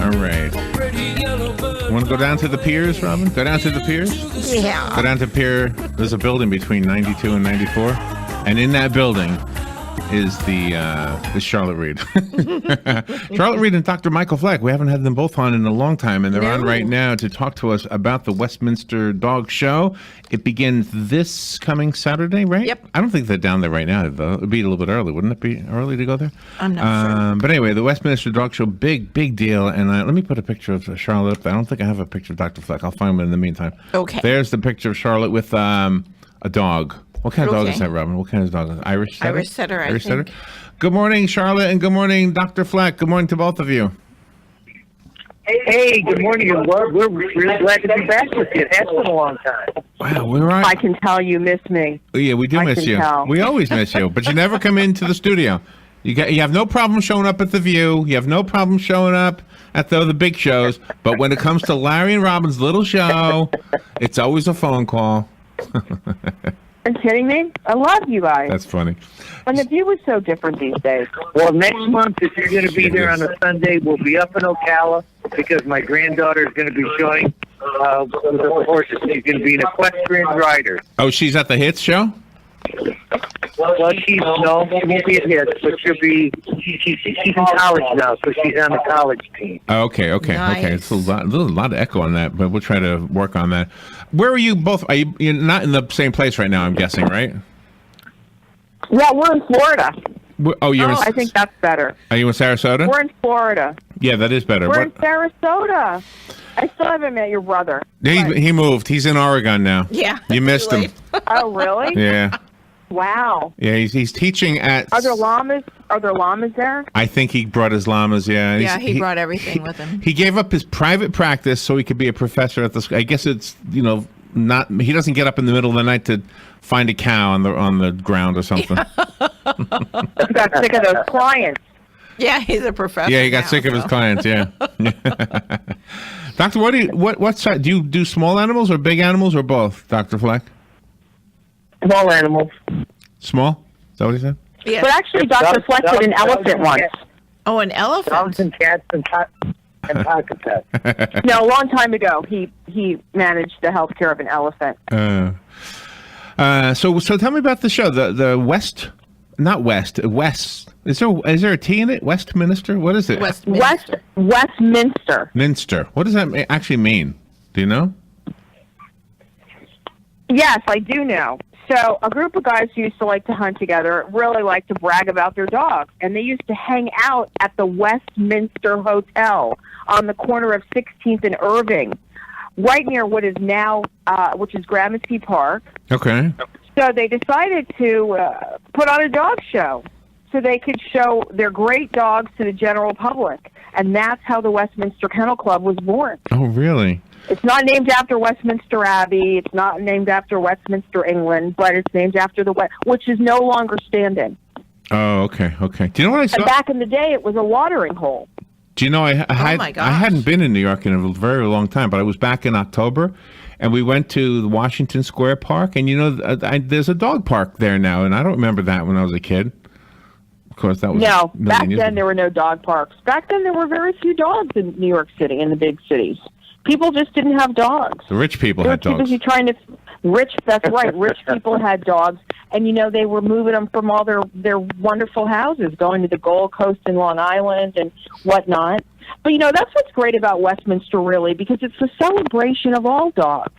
All right. Want to go down to the piers, Robin? Go down to the piers? Yeah. Go down to pier. There's a building between 92 and 94. And in that building is the Charlotte Reed. Charlotte Reed and Dr. Michael Fleck. We haven't had them both on in a long time, and they're on right now to talk to us about the Westminster Dog Show. It begins this coming Saturday, right? Yep. I don't think they're down there right now, though. It would be a little bit early. Wouldn't it be early to go there? I'm not sure. But anyway, the Westminster Dog Show, big deal. And let me put a picture of Charlotte up there. I don't think I have a picture of Dr. Fleck. I'll find one in the meantime. Okay. There's the picture of Charlotte with a dog. What kind of dog is that, Robin? What kind of dog is it? Irish setter? Irish setter, I Irish think. setter? Good morning, Charlotte, and good morning, Dr. Fleck. Good morning to both of you. Hey, good morning. We're really glad to be back with you. It has been a long time. Wow, we're on. I can tell you miss me. Yeah, we do I miss can you. tell. We always miss you, but you never come into the studio. You have no problem showing up at The View. You have no problem showing up at the big shows. But when it comes to Larry and Robin's little show, it's always a phone call. Are you kidding me? I love you guys. That's funny. And the view is so different these days. Well, next month, if you're going to be there on a Sunday, we'll be up in Ocala because my granddaughter is going to be showing with the horses. She's going to be an equestrian rider. Oh, she's at the Hits show? Well, she won't be at Hits, but she's in college now, so she's on the college team. Okay. Nice. It's a lot of echo on that, but we'll try to work on that. Where are you both? You're not in the same place right now, I'm guessing, right? Yeah, we're in Florida. I think that's better. Are you in Sarasota? We're in Florida. Yeah, that is better. We're in Sarasota. I still haven't met your brother. He moved. He's in Oregon now. Yeah. You missed him. Oh, really? Yeah. Wow. Yeah, he's teaching at... Are there llamas? Are there llamas there? I think he brought his llamas, yeah. Yeah, he brought everything with him. He gave up his private practice so he could be a professor at the school. I guess it's, not... He doesn't get up in the middle of the night to find a cow on the ground or something. He got sick of those clients. Yeah, he's a professor. Yeah, he got sick of his clients, yeah. Doctor, what size? Do you do small animals or big animals or both, Dr. Fleck? Small animals. Small? Is that what he said? Yeah. But actually, Dr. Fleck did an elephant once. Oh, an elephant. Dogs and cats and pocket pets. No, a long time ago, he managed the health care of an elephant. So tell me about the show. The West. Is there a T in it? Westminster? What is it? Westminster. Minster. What does that actually mean? Do you know? Yes, I do know. So a group of guys used to like to hunt together, really like to brag about their dogs, and they used to hang out at the Westminster Hotel on the corner of 16th and Irving, right near what is now, which is Gramercy Park. Okay. So they decided to put on a dog show so they could show their great dogs to the general public, and that's how the Westminster Kennel Club was born. Oh, really? It's not named after Westminster Abbey. It's not named after Westminster, England, but it's named after which is no longer standing. Oh, okay. Do you know what I saw? And back in the day, it was a watering hole. Do you know I hadn't been in New York in a very long time, but I was back in October, and we went to the Washington Square Park, and there's a dog park there now, and I don't remember that when I was a kid. Of course, that was no. Back then, there were no dog parks. Back then, there were very few dogs in New York City, in the big cities. People just didn't have dogs. The rich people had dogs. Busy trying to that's right. Rich people had dogs, and they were moving them from all their wonderful houses, going to the Gold Coast and Long Island and whatnot. But that's what's great about Westminster, really, because it's a celebration of all dogs.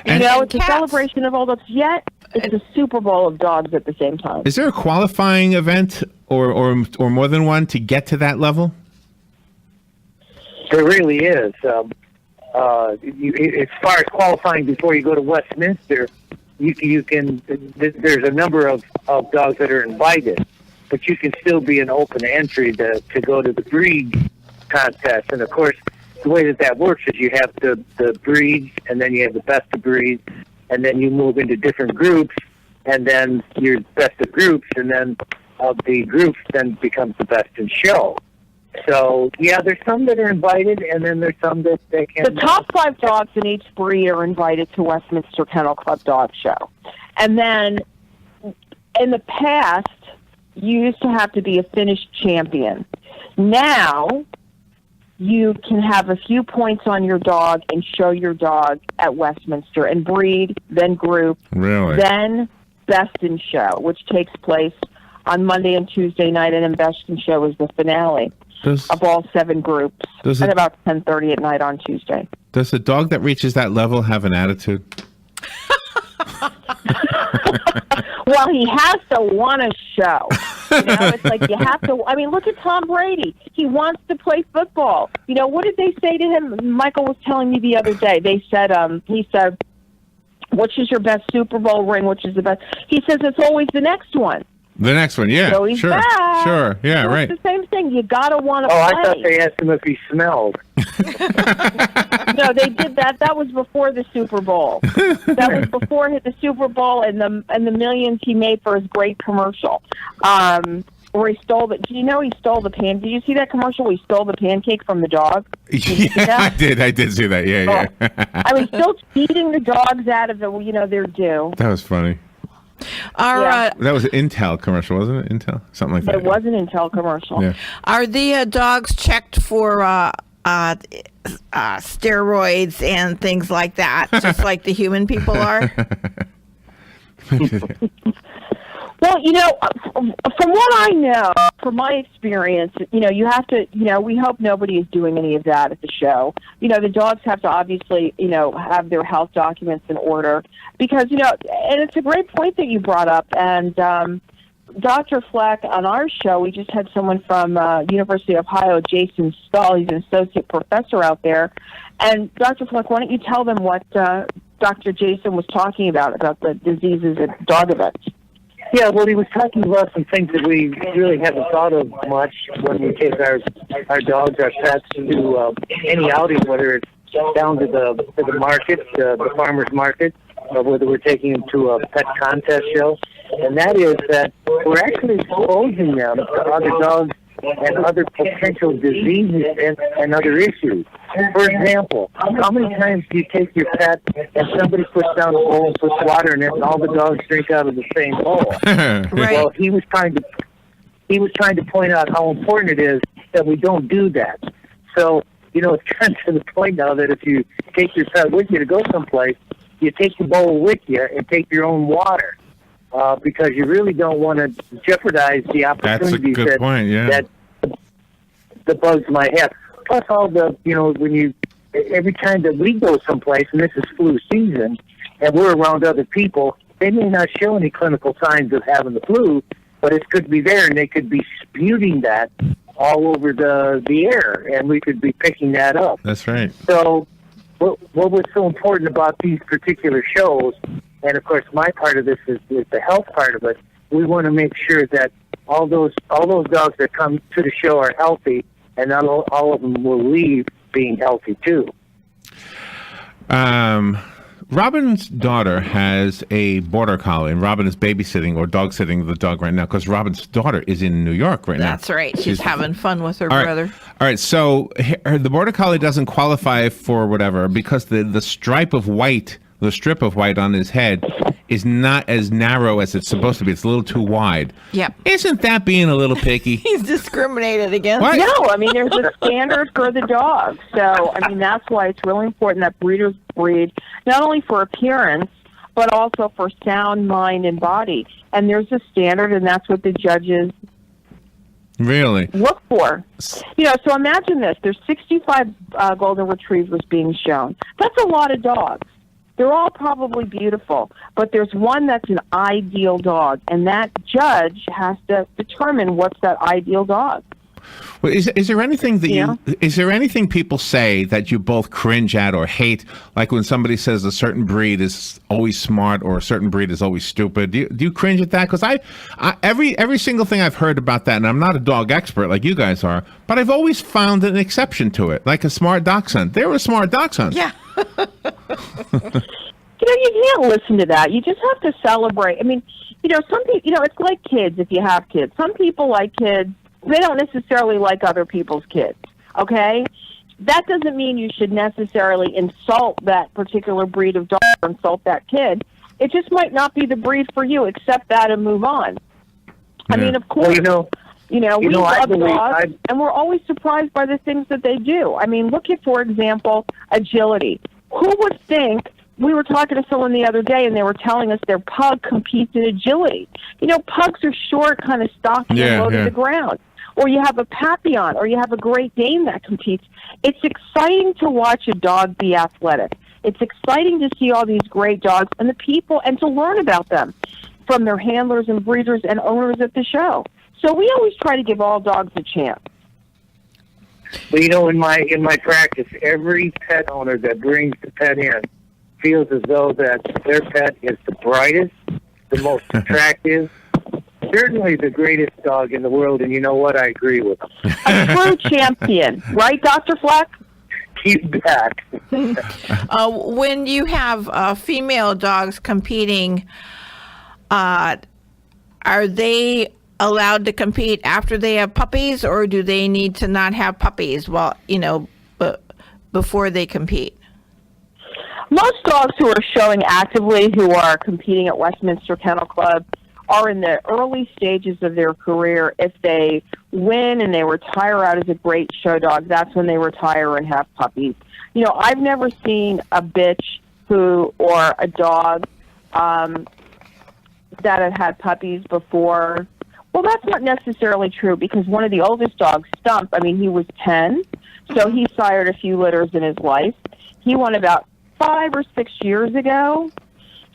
It's a celebration of all dogs. Yet it's a Super Bowl of dogs at the same time. Is there a qualifying event or more than one to get to that level? There really is. As far as qualifying before you go to Westminster, you can. There's a number of dogs that are invited, but you can still be an open entry to go to the breed contest. And of course, the way that works is you have the breeds, and then you have the best of breeds, and then you move into different groups, and then your best of groups, and then of the groups then becomes the best in show. So, yeah, there's some that are invited, and then there's some that they can't. The top 5 dogs in each breed are invited to Westminster Kennel Club Dog Show. And then, in the past, you used to have to be a finished champion. Now, you can have a few points on your dog and show your dog at Westminster and breed, then group, Really? then Best in Show, which takes place on Monday and Tuesday night, and then Best in Show is the finale of all 7 groups at about 10:30 at night on Tuesday. Does a dog that reaches that level have an attitude? Well, he has to want to show. It's like you have to. I mean, look at Tom Brady. He wants to play football. What did they say to him? Michael was telling me the other day. They said, he said, which is your best Super Bowl ring? Which is the best? He says it's always the next one. The next one, yeah. So he's sure. back. Sure, yeah, so right. It's the same thing. You got to want to play. I thought they asked him if he smelled. No, they did that. That was before the Super Bowl. That was before the Super Bowl and the millions he made for his great commercial. Where he stole the. Do you know he stole the pan? Did you see that commercial where he stole the pancake from the dog? Yeah, I did. I did see that. Yeah, yeah. I mean, still feeding the dogs out of their due. That was funny. That was an Intel commercial, wasn't it? Intel, something like that. It was an Intel commercial. Yeah. Are the dogs checked for steroids and things like that, just like the human people are? Well, from what I know, from my experience, you have to, we hope nobody is doing any of that at the show. The dogs have to obviously, have their health documents in order because, and it's a great point that you brought up. And Dr. Fleck, on our show, we just had someone from University of Ohio, Jason Stahl. He's an associate professor out there. And Dr. Fleck, why don't you tell them what Dr. Jason was talking about the diseases at dog events? Yeah, well, he was talking about some things that we really haven't thought of much when we take our dogs, our pets to any outing, whether it's down to the market, the farmer's market, or whether we're taking them to a pet contest show. And that is that we're actually exposing them to other dogs and other potential diseases and other issues. For example, how many times do you take your pet and somebody puts down a bowl and puts water in it and all the dogs drink out of the same bowl? Right. Well, he was trying to point out how important it is that we don't do that. So, it's gotten to the point now that if you take your pet with you to go someplace, you take the bowl with you and take your own water. Because you really don't want to jeopardize the opportunities that the bugs might have. Plus, all the every time that we go someplace, and this is flu season, and we're around other people, they may not show any clinical signs of having the flu, but it could be there, and they could be spewing that all over the air, and we could be picking that up. That's right. So, what was so important about these particular shows? And of course, my part of this is the health part of it. We want to make sure that all those dogs that come to the show are healthy, and not all of them will leave being healthy too. Robin's daughter has a border collie, and Robin is babysitting or dog sitting the dog right now because Robin's daughter is in New York right now. That's right. She's having fun with her brother. All right. So the border collie doesn't qualify for whatever because the stripe of white. The strip of white on his head is not as narrow as it's supposed to be. It's a little too wide. Yep. Isn't that being a little picky? He's discriminated against. What? No, I mean, there's a standard for the dog. So, I mean, that's why it's really important that breeders breed, not only for appearance, but also for sound mind and body. And there's a standard, and that's what the judges really look for. So imagine this. There's 65 golden retrievers being shown. That's a lot of dogs. They're all probably beautiful, but there's one that's an ideal dog, and that judge has to determine what's that ideal dog. Well, is there anything that is there anything people say that you both cringe at or hate, like when somebody says a certain breed is always smart or a certain breed is always stupid? Do you cringe at that? Because I every single thing I've heard about that, and I'm not a dog expert like you guys are, but I've always found an exception to it, like a smart dachshund. They were smart dachshunds. Yeah. You can't listen to that. You just have to celebrate. I mean, some people, it's like kids if you have kids. Some people like kids. They don't necessarily like other people's kids, okay? That doesn't mean you should necessarily insult that particular breed of dog or insult that kid. It just might not be the breed for you. Accept that and move on. I mean, of course. Well, We I love believe dogs, and we're always surprised by the things that they do. I mean, look at, for example, agility. Who would think? We were talking to someone the other day, and they were telling us their pug competes in agility. Pugs are short, kind of stocky and low to the ground. Or you have a Papillon, or you have a Great Dane that competes. It's exciting to watch a dog be athletic. It's exciting to see all these great dogs and the people, and to learn about them from their handlers and breeders and owners at the show. So we always try to give all dogs a chance. But in my practice, every pet owner that brings the pet in feels as though that their pet is the brightest, the most attractive, certainly the greatest dog in the world. And you know what? I agree with them. A true champion, right, Dr. Fleck? Keep back. When you have female dogs competing, are they allowed to compete after they have puppies, or do they need to not have puppies before they compete? Most dogs who are showing actively, who are competing at Westminster Kennel Club, are in the early stages of their career. If they win and they retire out as a great show dog, that's when they retire and have puppies. I've never seen a bitch or a dog that had puppies before. Well, that's not necessarily true, because one of the oldest dogs, Stump, he was 10, so he sired a few litters in his life. He won about 5 or 6 years ago,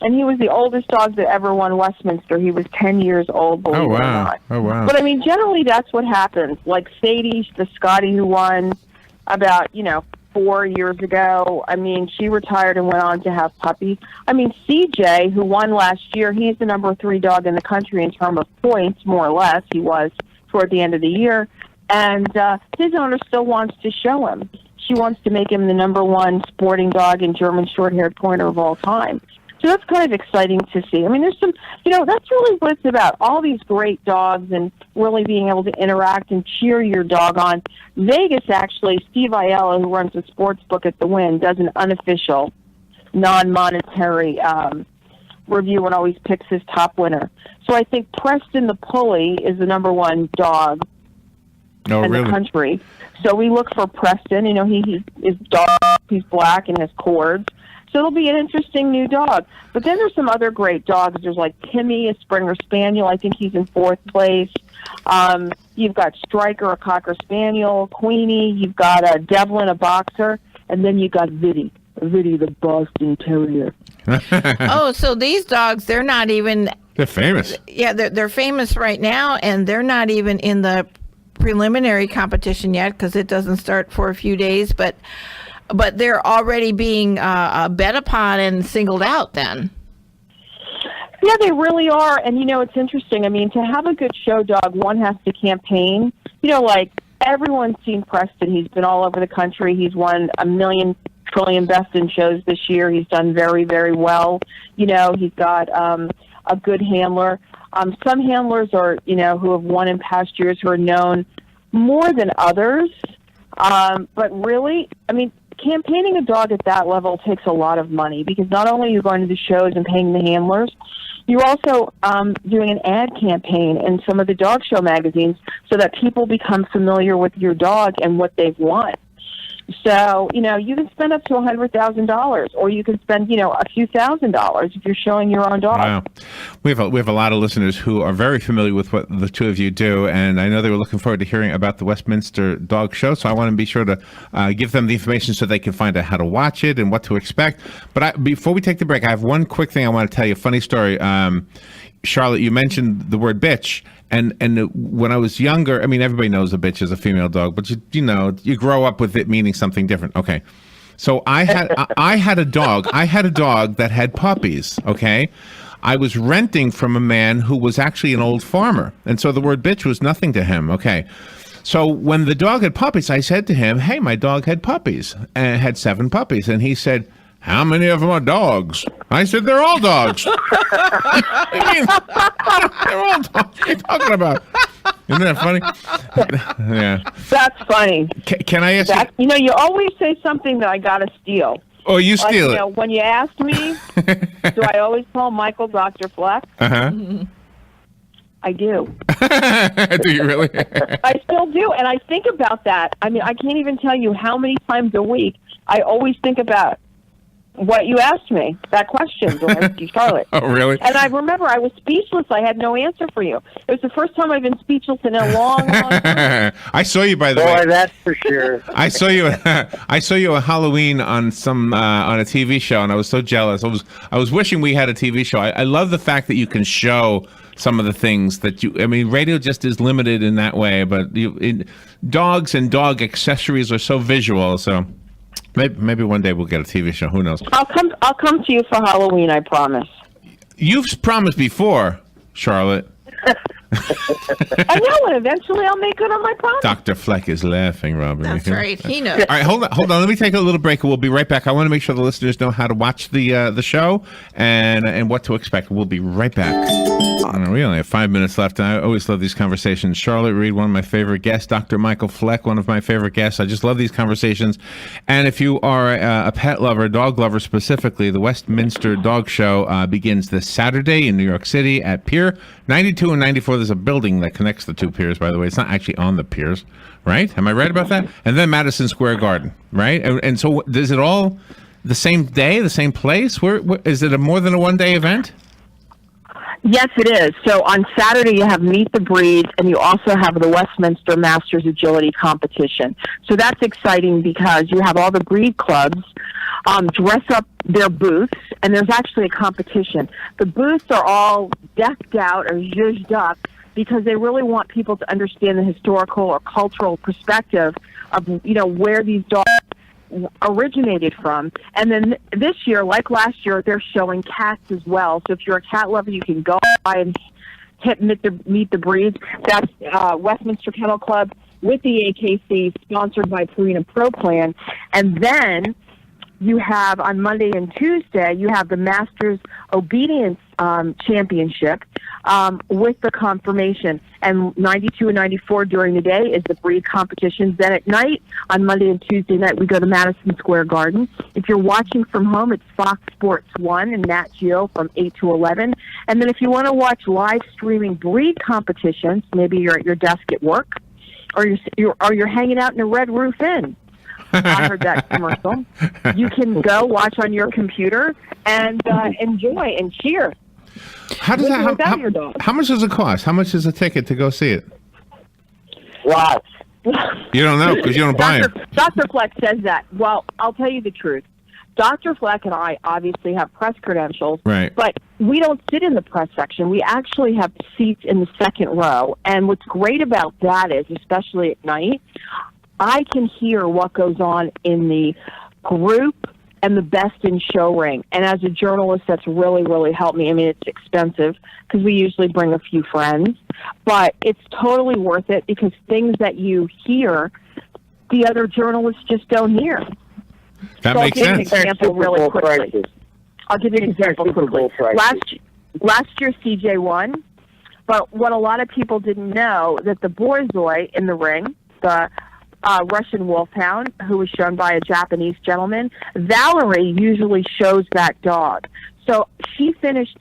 and he was the oldest dog that ever won Westminster. He was 10 years old, believe it or not. Oh, wow. But, generally that's what happens. Like Sadie, the Scotty who won about, 4 years ago, she retired and went on to have puppies. CJ, who won last year, he's the number 3 dog in the country in terms of points, more or less. He was toward the end of the year. And his owner still wants to show him. She wants to make him the number 1 sporting dog and German short-haired pointer of all time. So that's kind of exciting to see. There's some, that's really what it's about. All these great dogs and really being able to interact and cheer your dog on. Vegas, actually, Steve Aiello, who runs a sports book at the Wynn, does an unofficial, non-monetary review and always picks his top winner. So I think Preston the Pulley is the number 1 dog in the country. So we look for Preston. He is dark, he's black, and has cords. So it'll be an interesting new dog. But then there's some other great dogs. There's like Timmy, a Springer Spaniel. I think he's in 4th place. You've got Striker, a Cocker Spaniel, Queenie. You've got Devlin, a boxer. And then you've got Viddy, the Boston Terrier. Oh, so these dogs, they're not even... They're famous. Yeah, they're famous right now, and they're not even in the preliminary competition yet, because it doesn't start for a few days, but they're already being bet upon and singled out then. Yeah, they really are. And, it's interesting. To have a good show dog, one has to campaign. Like everyone's seen Preston. He's been all over the country. He's won 1 trillion best in shows this year. He's done very, very well. He's got a good handler. Some handlers are, who have won in past years, who are known more than others. But really, campaigning a dog at that level takes a lot of money, because not only are you going to the shows and paying the handlers, you're also doing an ad campaign in some of the dog show magazines so that people become familiar with your dog and what they've won. So, you can spend up to $100,000, or you can spend, a few $1,000s if you're showing your own dog. Wow. We have a lot of listeners who are very familiar with what the two of you do, and I know they were looking forward to hearing about the Westminster Dog Show, so I want to be sure to give them the information so they can find out how to watch it and what to expect. But before we take the break, I have one quick thing I want to tell you, a funny story. Charlotte, you mentioned the word bitch, and when I was younger, everybody knows a bitch is a female dog, but you grow up with it meaning something different. Okay, so I had a dog that had puppies. Okay, I was renting from a man who was actually an old farmer, and so the word bitch was nothing to him. Okay. So when the dog had puppies, I said to him, "Hey, my dog had puppies, and had 7 puppies," and he said, "How many of them are dogs?" I said, "They're all dogs." What do you mean? They're all dogs. What are you talking about? Isn't that funny? Yeah. That's funny. Can I ask you? You always say something that I got to steal. Oh, you steal it. When you asked me, do I always call Michael Dr. Fleck? Uh-huh. I do. Do you really? I still do, and I think about that. I mean, I can't even tell you how many times a week I always think about what you asked me, that question, Charlotte. Oh, really? And I remember I was speechless. I had no answer for you. It was the first time I've been speechless in a long, long time. I saw you, by the Boy, way. that's for sure. I saw you. I saw you at Halloween on on a TV show, and I was so jealous. I was wishing we had a TV show. I love the fact that you can show some of the things that you. I mean, radio just is limited in that way, but dogs and dog accessories are so visual. So maybe one day we'll get a TV show. Who knows? I'll come to you for Halloween, I promise. You've promised before, Charlotte. I know, and eventually I'll make good on my promise. Dr. Fleck is laughing, Robin. That's right. He knows. All right, hold on. Let me take a little break, and we'll be right back. I want to make sure the listeners know how to watch the show and what to expect. We'll be right back. We only have 5 minutes left. I always love these conversations. Charlotte Reed, one of my favorite guests. Dr. Michael Fleck, one of my favorite guests. I just love these conversations. And if you are a pet lover, dog lover specifically, the Westminster Dog Show begins this Saturday in New York City at Pier 92 and 94. There's a building that connects the two piers, by the way. It's not actually on the piers, right? Am I right about that? And then Madison Square Garden, right? And so is it all the same day, the same place? Where is it more than a one-day event? Yes, it is. So on Saturday, you have Meet the Breeds, and you also have the Westminster Masters Agility Competition. So that's exciting because you have all the breed clubs dress up their booths, and there's actually a competition. The booths are all decked out or zhuzhed up because they really want people to understand the historical or cultural perspective of, where these dogs originated from. And then this year, like last year, they're showing cats as well. So if you're a cat lover, you can go by and meet the breeds. That's Westminster Kennel Club with the AKC, sponsored by Purina Pro Plan. And then you have on Monday and Tuesday, you have the Masters Obedience Championship with the confirmation. And 92 and 94 during the day is the breed competitions. Then at night, on Monday and Tuesday night, we go to Madison Square Garden. If you're watching from home, it's Fox Sports 1 and Nat Geo from 8 to 11. And then if you want to watch live streaming breed competitions, maybe you're at your desk at work, or you're hanging out in a Red Roof Inn. I heard that commercial. You can go watch on your computer and enjoy and cheer. How does how much does it cost? How much is a ticket to go see it? Lots. You don't know because you don't buy it. Dr. Fleck says that. Well, I'll tell you the truth. Dr. Fleck and I obviously have press credentials, right? But we don't sit in the press section. We actually have seats in the second row. And what's great about that is, especially at night, I can hear what goes on in the group and the best in show ring. And as a journalist, that's really, really helped me. I mean, it's expensive because we usually bring a few friends, but it's totally worth it because things that you hear, the other journalists just don't hear. That makes sense. I'll give you an example really quickly. I'll give you an example quickly. Last year, CJ won, but what a lot of people didn't know that the Borzoi in the ring, the Russian Wolfhound, who was shown by a Japanese gentleman, Valerie usually shows that dog. So she finished,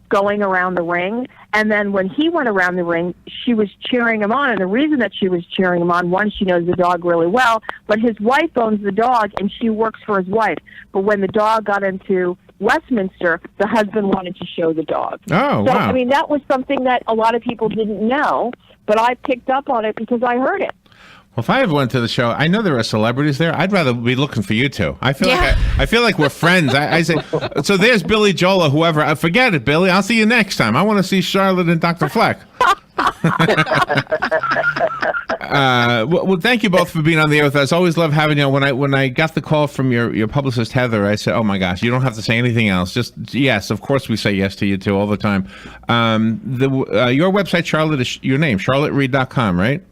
going around the ring, and then when he went around the ring, she was cheering him on. And the reason that she was cheering him on, one, she knows the dog really well, but his wife owns the dog, and she works for his wife. But when the dog got into Westminster, the husband wanted to show the dog. Oh, wow. I mean, that was something that a lot of people didn't know, but I picked up on it because I heard it. Well, if I ever went to the show, I know there are celebrities there. I'd rather be looking for you two. I feel I feel like we're friends. I say, so there's Billy Joel or whoever. Forget it, Billy. I'll see you next time. I want to see Charlotte and Dr. Fleck. Well, thank you both for being on the air with us. Always love having you. When I got the call from your publicist Heather, I said, "Oh my gosh, you don't have to say anything else. Just yes, of course we say yes to you two all the time." Your website, Charlotte, is your name, charlottereed.com, right?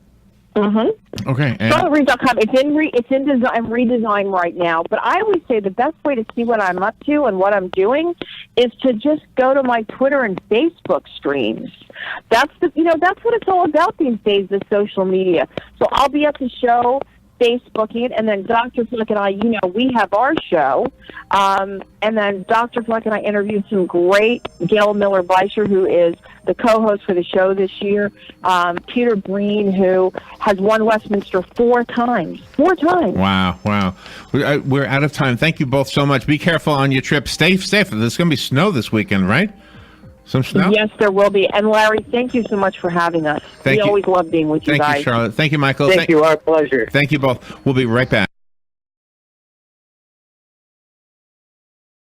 Mm-hmm. Okay. CharlotteReed.com. It's in redesign right now. But I always say the best way to see what I'm up to and what I'm doing is to just go to my Twitter and Facebook streams. That's what it's all about these days, the social media. So I'll be at the show Facebooking it, and then Dr. Fleck and I, we have our show, and then Dr. Fleck and I interviewed some great Gail Miller-Beischer, who is the co-host for the show this year, Peter Breen, who has won Westminster 4 times. 4 times. Wow. We're out of time. Thank you both so much. Be careful on your trip. Stay safe. There's going to be snow this weekend, right? Some snow? Yes, there will be. And Larry, thank you so much for having us. Thank we you. always love being with you Thank guys. you, Charlotte. Thank you, Michael. Thank you. Our pleasure. Thank you both. We'll be right back.